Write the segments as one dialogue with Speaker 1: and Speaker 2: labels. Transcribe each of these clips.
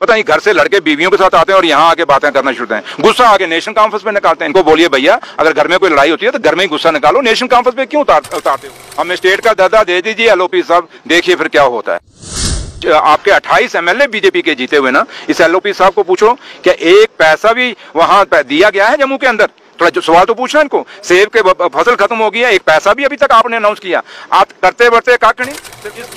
Speaker 1: पता नहीं घर से लड़के बीवियों के साथ आते हैं और यहाँ आके बातें करना शुरू करते हैं, गुस्सा आके नेशनल कॉन्फ्रेंस पे निकालते हैं। इनको बोलिए भैया अगर घर में कोई लड़ाई होती है तो घर में ही गुस्सा निकालो, नेशनल कॉन्फ्रेंस पे क्यों उतारते हो? हमें स्टेट का दर्जा दे दीजिए एलओपी साहब, देखिए फिर क्या होता है। आपके 28 एमएलए बीजेपी के जीते हुए ना, इस एलओपी साहब को पूछो क्या एक पैसा भी वहां दिया गया है जम्मू के अंदर? थोड़ा जो सवाल तो पूछना इनको। सेब के फसल खत्म हो गई है, एक पैसा भी अभी तक आपने अनाउंस किया? आप करते बढ़ते काकड़ी।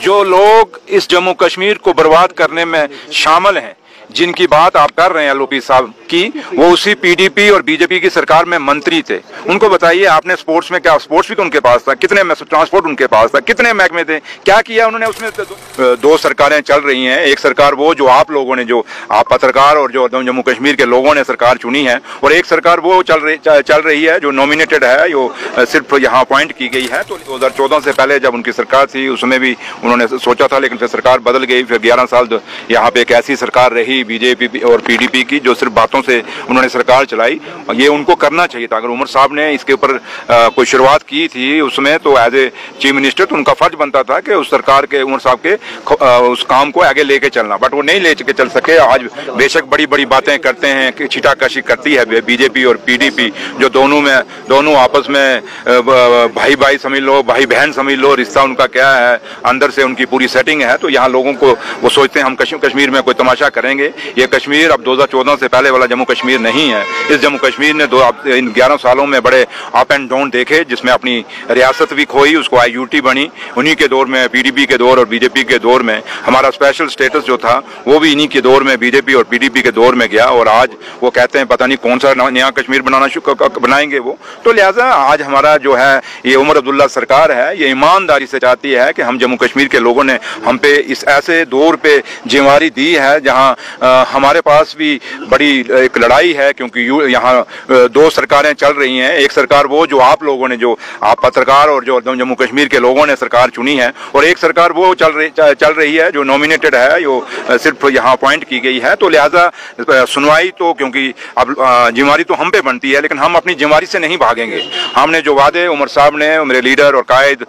Speaker 1: जो लोग इस जम्मू कश्मीर को बर्बाद करने में शामिल हैं, जिनकी बात आप कर रहे हैं एलओपी साहब की, वो उसी पीडीपी और बीजेपी की सरकार में मंत्री थे। उनको बताइए आपने स्पोर्ट्स में क्या, स्पोर्ट्स भी तो उनके पास था, कितने ट्रांसपोर्ट उनके पास था, कितने महकमे थे, क्या किया उन्होंने उसमें? दो सरकारें चल रही हैं, एक सरकार वो जो आप लोगों ने, जो आप पत्रकार और जो जम्मू कश्मीर के लोगों ने सरकार चुनी है, और एक सरकार वो चल रही है जो नॉमिनेटेड है, जो सिर्फ यहाँ अपॉइंट की गई है। तो 2014 से पहले जब उनकी सरकार थी उसमें भी उन्होंने सोचा था, लेकिन फिर सरकार बदल गई। फिर 11 साल यहाँ पे एक ऐसी सरकार रही बीजेपी और पीडीपी की जो सिर्फ बातों से उन्होंने सरकार चलाई। ये उनको करना चाहिए था। अगर उमर साहब ने इसके ऊपर कोई शुरुआत की थी उसमें, तो एज ए चीफ मिनिस्टर तो उनका फर्ज बनता था कि उस सरकार के, उमर साहब के उस काम को आगे लेके चलना, बट वो नहीं लेके चल सके। आज बेशक बड़ी बड़ी बातें करते हैं कि छीटाकशी करती है बीजेपी और पीडीपी, जो दोनों आपस में भाई भाई समझ लो, भाई बहन समझ लो, रिश्ता उनका क्या है, अंदर से उनकी पूरी सेटिंग है। तो यहाँ लोगों को वो सोचते हैं हम कश्मीर में कोई तमाशा करेंगे। ये कश्मीर अब 2014 से पहले वाला जम्मू कश्मीर नहीं है। इस जम्मू कश्मीर ने इन 11 सालों में बड़े अप एंड डाउन देखे, जिसमें अपनी रियासत भी खोई, उसको आईयूटी बनी उन्हीं के दौर में, पीडीपी के दौर और बीजेपी के दौर में। हमारा स्पेशल स्टेटस जो था वो भी इन्हीं के दौर में, बीजेपी और पीडीपी के दौर में गया, और आज वो कहते हैं पता नहीं कौन सा नया कश्मीर बनाएंगे वो। तो लिहाजा आज हमारा जो है ये उमर अब्दुल्ला सरकार है, ये ईमानदारी से चाहती है कि हम जम्मू कश्मीर के लोगों ने हम पे इस ऐसे दौर पे जिम्मेवारी दी है जहां हमारे पास भी बड़ी एक लड़ाई है, क्योंकि यहाँ दो सरकारें चल रही हैं। एक सरकार वो जो आप लोगों ने, जो आप पत्रकार और जो जम्मू कश्मीर के लोगों ने सरकार चुनी है, और एक सरकार वो चल रही है जो नॉमिनेटेड है, जो सिर्फ यहाँ अपॉइंट की गई है। तो लिहाजा सुनवाई तो, क्योंकि अब जिम्मेवारी तो हम पे बनती है, लेकिन हम अपनी जिम्मेवारी से नहीं भागेंगे। हमने जो वादे उमर साहब ने, मेरे लीडर और कायद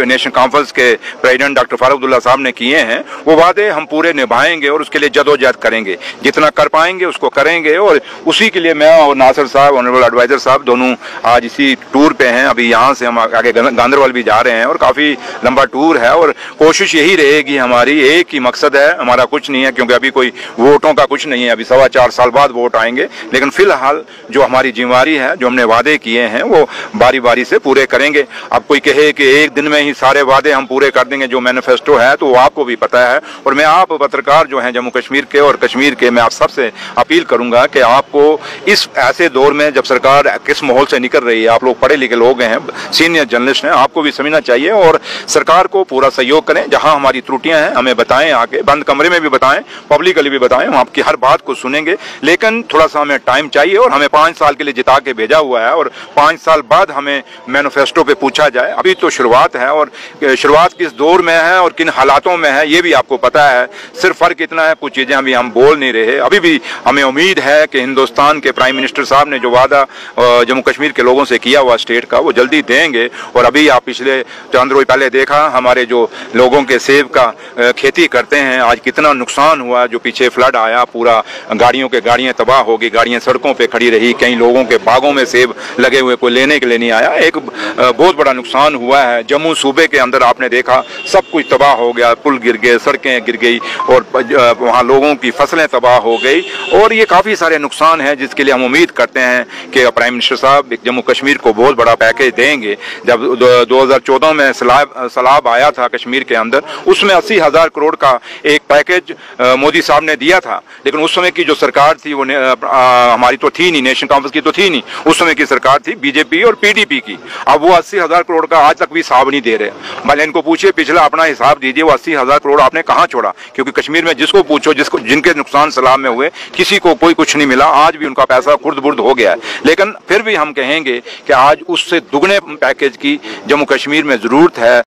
Speaker 1: नेशनल कॉन्फ्रेंस के प्रेसिडेंट डॉक्टर फारूक अब्दुल्ला साहब ने किए हैं, वो वादे हम पूरे निभाएंगे और उसके लिए जदोजहद करेंगे, जितना कर पाएंगे उसको करेंगे। और उसी के लिए मैं और नासिर साहब, ऑनरेबल एडवाइजर साहब, दोनों आज इसी टूर पे हैं। अभी यहाँ से हम आगे गांदरबल भी जा रहे हैं और काफ़ी लंबा टूर है, और कोशिश यही रहेगी हमारी, एक ही मकसद है हमारा, कुछ नहीं है, क्योंकि अभी कोई वोटों का कुछ नहीं है, अभी 4.25 साल बाद वोट आएंगे। लेकिन फिलहाल जो हमारी जिम्मेवारी है, जो हमने वादे किए हैं, वो बारी बारी से पूरे करेंगे। अब कोई कहे कि एक दिन में ही सारे वादे हम पूरे कर देंगे, जो मैनिफेस्टो है, तो वो आपको भी पता है। और मैं आप पत्रकार जो हैं जम्मू कश्मीर के और कश्मीर के, मैं आप सबसे अपील करूंगा कि आपको इस ऐसे दौर में जब सरकार किस माहौल से निकल रही है, आप लोग पढ़े लिखे लोग हैं, सीनियर जर्नलिस्ट हैं, आपको भी समझना चाहिए और सरकार को पूरा सहयोग करें। जहां हमारी त्रुटियां हैं हमें बताएं, आके बंद कमरे में भी बताएं, पब्लिकली भी बताएं, हम आपकी हर बात को सुनेंगे। लेकिन थोड़ा सा हमें टाइम चाहिए, और हमें 5 साल के लिए जिता के भेजा हुआ है, और 5 साल बाद हमें मैनिफेस्टो पे पूछा जाए। अभी तो शुरुआत है, और शुरुआत किस दौर में है और किन हालातों में है ये भी आपको पता है। सिर्फ फर्क इतना है, कुछ चीजें अभी हम बोल नहीं रहे। अभी भी हमें उम्मीद है कि हिंदुस्तान के प्राइम मिनिस्टर साहब ने जो वादा जम्मू कश्मीर के लोगों से किया हुआ स्टेट का, वो जल्दी देंगे। और अभी आप पिछले चंद रोज पहले देखा, हमारे जो लोगों के सेब का खेती करते हैं, आज कितना नुकसान हुआ। जो पीछे फ्लड आया, पूरा गाड़ियां तबाह हो गई, गाड़ियां सड़कों पे खड़ी रही, कई लोगों के बागों में सेब लगे हुए, कोई लेने के लिए नहीं आया। एक बहुत बड़ा नुकसान हुआ है। जम्मू सूबे के अंदर आपने देखा सब कुछ तबाह हो गया, पुल गिर गए, सड़कें गिर गई, और वहाँ लोगों की फसलें तबाह हो गई। और ये काफ़ी सारे नुकसान हैं, जिसके लिए हम उम्मीद करते हैं कि प्राइम मिनिस्टर साहब जम्मू कश्मीर को बहुत बड़ा पैकेज देंगे। जब 2014 में सैलाब आया था कश्मीर के अंदर, उसमें 80,000 करोड़ का एक पैकेज मोदी साहब ने दिया था। लेकिन उस समय की जो सरकार थी वो हमारी तो थी नहीं, नेशनल कॉन्फ्रेंस की तो थी नहीं, उस समय की सरकार थी बीजेपी और पीडीपी की। अब वो 80,000 करोड़ का आज तक भी हिसाब नहीं दे रहे। भले इनको पूछिए पिछला अपना हिसाब दीजिए, वो 80,000 करोड़ आपने कहाँ छोड़ा? क्योंकि कश्मीर में जिसको पूछो, जिनके नुकसान सैलाब में हुए, किसी को कोई कुछ नहीं मिला। आज भी उनका पैसा खुर्द-बुर्द हो गया है। लेकिन फिर भी हम कहेंगे कि आज उससे दुगने पैकेज की जम्मू कश्मीर में जरूरत है।